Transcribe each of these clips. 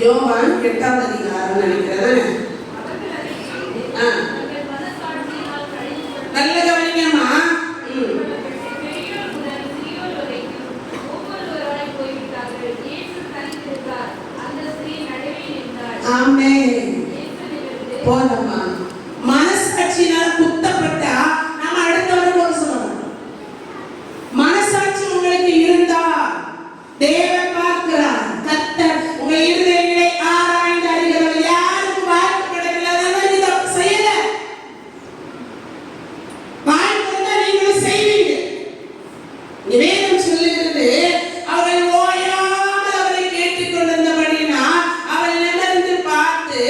யோவான் 8ஆம் அதிகாரம் நினைக்கிறேன். நல்ல கவனிங்கம்மா. ஆமென். போதம்மா. மனசாட்சியினால் குத்தப்பட்டா நம்ம அடுத்தவருக்கு சொல்லணும். மனசாட்சி உங்களுக்கு இருந்தா தேவன் பார்க்கிறார். கர்த்தர் உங்க இருதயங்களை ஆராய்ந்து அறிகிறவர். யாருக்கு வாய்ப்பு கிடைக்கலன்னா நீ தப்பு செய்யல. வாய்ப்பு இருந்தா நீங்களும் செய்வீங்க. வேதம் சொல்லுகிறது அவரை ஓயாமல் அவரை கேட்டுக்கொண்டிருந்தபடினா அவரை நிமிர்ந்து பார்த்து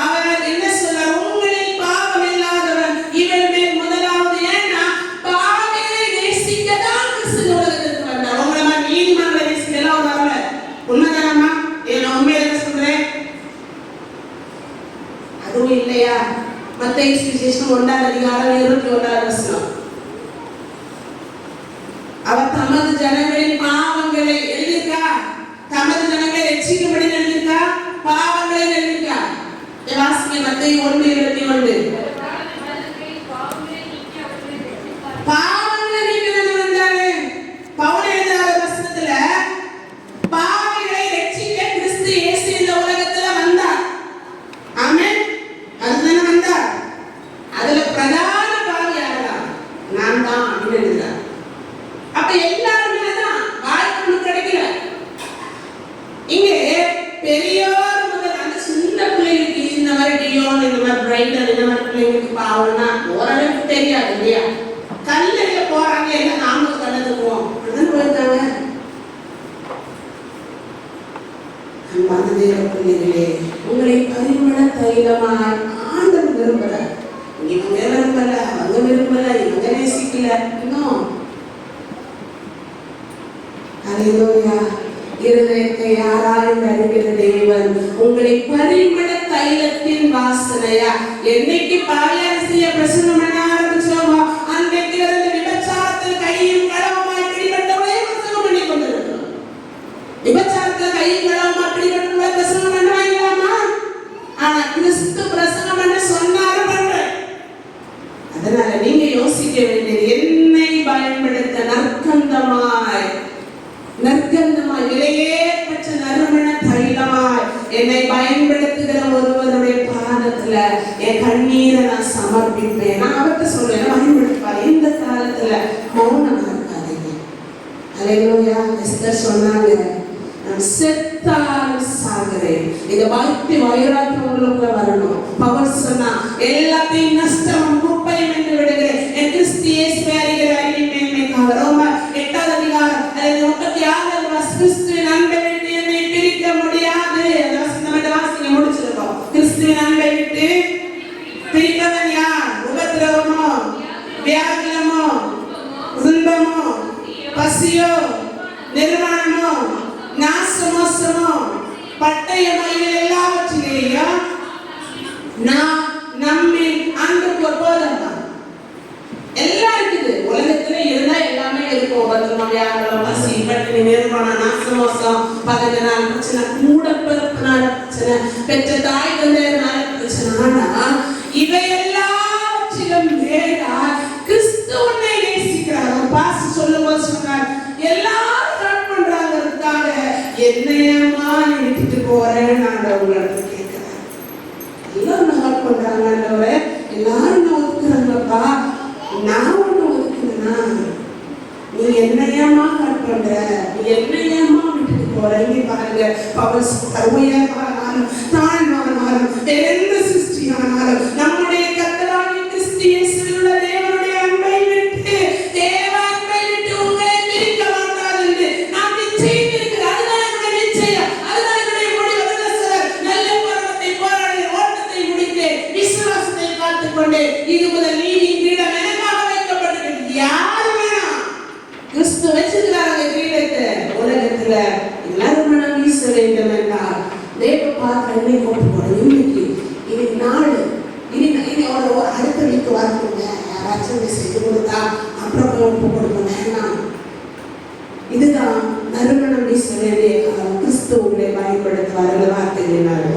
அவர் என்ன சொல்றார்? உங்களில் பாவம் இல்லாதவன் இவன் மேல் முதலாவது. ஏன்னா பாவங்களை நேசிக்கதான் கிறிஸ்து உலகத்துக்கு வந்தார். உங்களை மாதிரி நீதிமன்றங்களை நேசிக்கலாம் வரல. உண்மைதானம்மா? நான் உண்மையில சொல்றேன். அதுவும் இல்லையா? மத்தேயு சுவிசேஷம் 1ஆம் அதிகாரம் 21ஆம் வசனம். அவர் தமது ஜனங்களின் பாவங்களை எழுதிருக்கா? தமது ஜனங்களை ரட்சிக்கும்படி எழுதிருக்கா? பாவங்களை எழுதிருக்கா? வாசிங்க மத்தேயு 1:21. பாவங்களை நீக்க வந்தாரு. பவுல் எழுதுற வசனத்துல பாவங்களை ரட்சிக்க கிறிஸ்து இயேசு இந்த உலகத்துல வந்தார். ஆமென். அதுதானே வந்தார். அதுல பிரதான பாவி யாருதான்? நான் தான் அப்படின்னு எழுதுறார். அப்ப எல்லாருமே தான் வாய்ப்பு கிடைக்கல. இங்கே பெரியோர் முதல் அந்த சின்ன பிள்ளைகளுக்கு இந்த மாதிரி டியோன், இந்த மாதிரி பிரைடர், இந்த மாதிரி பிள்ளைங்களுக்கு பாவம்னா ஓரளவுக்கு தெரியாது இல்லையா? கல்லறையில போறாங்க, என்ன நாமளும் கலந்துக்குவோம் அப்படின்னு போயிருக்காங்க. அன்பான தேவ பிள்ளைகளே, உங்களை பரிமள தைலமாய் ஆண்டவர் விரும்பல. இவங்க விரும்பல, அவங்க விரும்பல, இவங்க நேசிக்கல. இன்னும் அல்லேலூயா. இருதயத்தை ஆராய்ந்து அறிகிற தேவன் உங்களை பரிமள தைலத்தின் வாசனையா. என்னைக்கு பாயாரசிய பிரசன்னம் பண்ண ஆரம்பிச்சோமோ அன்றைக்கு இருந்து விபச்சாரத்தில் கையும் களவுமாய் பிடிபட்டவளே பிரசன்னம் பண்ணி கொண்டிருக்கிறோம். விபச்சாரத்தில் கையும் களவுமாய் பிடிபட்டவளே பிரசன்னம் பண்ணுவாங்களாமா? ஆனா கிறிஸ்து பிரசன்னம் பண்ண சொன்னாரு பண்ற. அதனால நீங்க யோசிக்க வேண்டியது, என்னை பயன்படுத்த நற்கந்தமாய் விலையேற்ற நறுமண தைலமாய் என்னை பயன்படுத்துகிற ஒருவருடைய பாதத்துல என் கண்ணீரை நான் சமர்ப்பிப்பேன். நான் அவர்கிட்ட சொல்றேன், பயன்படுத்துவார். இந்த காலத்துல மௌனமா இருக்காதீங்க. அல்லேலூயா. எஸ்தர் சொன்னாங்க, நான் செத்தாலும் சாகிறேன். இந்த பக்தி வைராக்கியம் உங்களுக்குள்ள வரணும். பவுல் சொன்னா, எல்லாத்தையும் நஷ்டம் குப்பையும் என்று விடுகிறேன், என் கிறிஸ்து இயேசுவை அறிகிற அறிவின் மேன்மைக்காக. ரோமர் 8ஆம் அதிகாரம் 36 கிறிஸ்துவின் அன்பை விட்டு என்னை பிரிக்க முடியாது. வாசிக்க முடிச்சிருக்கோம். கிறிஸ்துவின் அன்பை விட்டு பிரிப்பவன் யார்? உபத்திரவமோ, வியாகுலமோ, துன்பமோ, பசியோ, நிர்வாணமோ, நாசமோசமோ, பட்டயமோ, எல்லாவற்றிலேயும் நான் நம்மை அன்பு போதமா எல்லாம் இருக்குது. உலகத்துல இருந்தா எல்லாமே இருக்கும். பத்திரமா, வியாகுலம், பசி, பட்டினி, நிர்வாணம், நாசமோசம், பகதனால பிரச்சனை, கூட பிறப்புனால பிரச்சனை, பெற்ற தாய் தந்தையனால பிரச்சனை. ஆனா இவை எல்லாவற்றிலும் மேலா கிறிஸ்து உன்னை நேசிக்கிறார். பாஸ் சொல்லும்போது சொன்னார், எல்லாரும் ஹர்ட் பண்றாங்கிறதுக்காக என்னையம்மா நீ விட்டுட்டு போறேன்னு ஆண்டவங்களை கேட்கிறேன். எல்லாரும் ஹர்ட் பண்றாங்க ஆண்டவரே, எல்லாரும் நான் ஒதுக்குறாங்கப்பா, நான் ஒண்ணு ஒதுக்குனா நீ என்னையம்மா ஹர்ட் பண்ற, நீ என்னையம்மா விட்டுட்டு போற. இங்க பாருங்க, பவுல் உயர்வானாலும் தாழ்வானாலும் எந்த சிருஷ்டியானாலும் நம்முடைய கர்த்தராகிய கிறிஸ்து இயேசுவில் உள்ள தேவனுடைய அன்பை விட்டு உங்களை பிரிக்க மாட்டார் என்று நான் நிச்சயம் இருக்கிறேன். அதுதான் என்னுடைய நிச்சயம், அதுதான் என்னுடைய முடிவு. நல்ல போராட்டத்தை போராடி ஓட்டத்தை முடித்தேன், விசுவாசத்தை காத்துக்கொண்டேன். இது முதல் நீதியின் கிரீடம் எனக்காக வைக்கப்பட்டிருக்கிறது. யார் வேணாம், கிறிஸ்து வச்சிருக்கிறாங்க கிரீடத்தை. உலகத்துல நறுமணம் வீச வேண்டும் என்றால் தேவ பார்க்க என்னை கொண்டு போனோம். இன்னைக்கு இது நாள், இனி அடுத்த வீக்கு வரணுங்க. யாராச்சும் செய்து கொடுத்தா அப்புறம் ஒப்பு கொடுக்க வேண்டாம். இதுதான் நறுமணம் வீச வேண்டிய காலம். கிறிஸ்து உங்களை பயன்படுத்துவார். சொல்லுவார் அந்த வார்த்தையினால்